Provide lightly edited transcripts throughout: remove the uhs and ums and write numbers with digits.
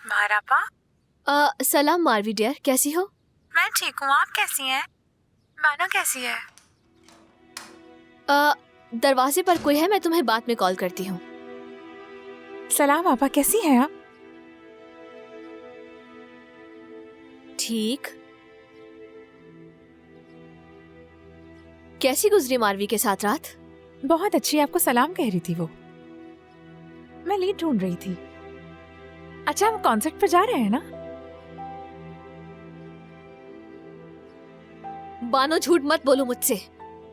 महारापा। सलाम मारवी डियर, कैसी हो? मैं ठीक हूँ, आप कैसी हैं? माना कैसी है? दरवाजे पर कोई है, मैं तुम्हें बाद में कॉल करती हूँ। सलाम आपा, कैसी हैं आप? ठीक। कैसी गुजरी मारवी के साथ रात? बहुत अच्छी, आपको सलाम कह रही थी वो। मैं लीड ढूंढ रही थी। अच्छा, हम कॉन्सर्ट पर जा रहे हैं ना? बानो, झूठ मत बोलो मुझसे।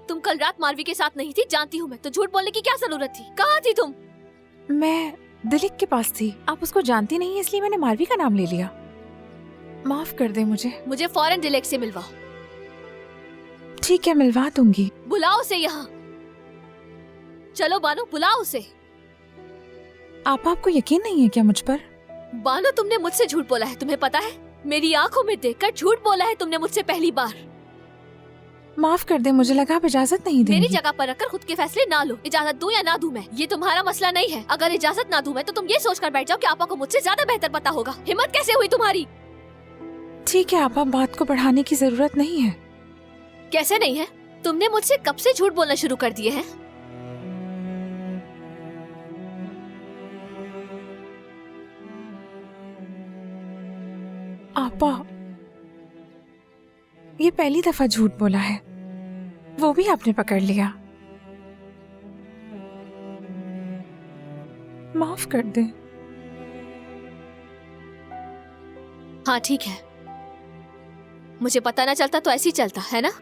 तुम कल रात मारवी के साथ नहीं थी, जानती हूँ मैं, तो झूठ बोलने की क्या जरूरत थी? कहाँ थी तुम? मैं दिलीप के पास थी। आप उसको जानती नहीं, इसलिए मैंने मारवी का नाम ले लिया। माफ कर दे मुझे फौरन दिलीप से मिलवाओ। ठीक है, मिलवा दूंगी। बुलाओ उसे यहाँ। चलो बानो, बुलाओ उसे। आपको यकीन नहीं है क्या मुझ पर? बानो, तुमने मुझसे झूठ बोला है, तुम्हें पता है? मेरी आंखों में देखकर झूठ बोला है तुमने मुझसे पहली बार। माफ कर दे, मुझे लगा आप इजाजत नहीं देंगी। मेरी जगह पर रखकर खुद के फैसले ना लो। इजाजत दूं या ना दूं मैं, ये तुम्हारा मसला नहीं है। अगर इजाजत ना दूं मैं तो तुम ये सोचकर बैठ जाओ कि आपा को मुझसे ज्यादा बेहतर पता होगा। हिम्मत कैसे हुई तुम्हारी? ठीक है आपा, बात को बढ़ाने की जरूरत नहीं है। कैसे नहीं है? तुमने मुझसे कब से झूठ बोलना शुरू कर दिए हैं? आपा, ये पहली दफा झूठ बोला है, वो भी आपने पकड़ लिया। माफ कर दे। हाँ ठीक है, मुझे पता ना चलता तो ऐसे ही चलता है ना।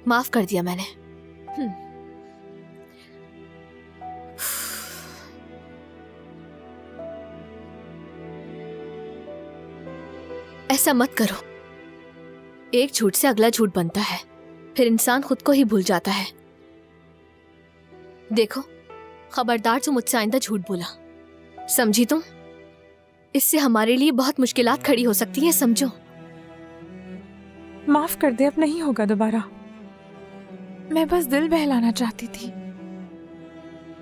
माफ कर दिया मैंने। ऐसा मत करो। एक झूठ से अगला झूठ बनता है, फिर इंसान खुद को ही भूल जाता है। देखो, खबरदार जो मुझसे आइंदा झूठ बोला, समझी तुम? इससे हमारे लिए बहुत मुश्किलात खड़ी हो सकती हैं, समझो। माफ कर दे, अब नहीं होगा दोबारा। मैं बस दिल बहलाना चाहती थी।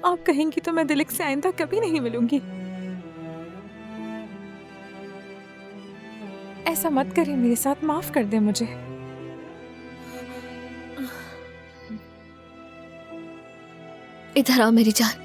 आप कहेंगी तो मैं दिलीप से आइंदा कभी नहीं मिलूंगी। ऐसा मत करिए मेरे साथ, माफ कर दे मुझे। इधर आओ मेरी जान।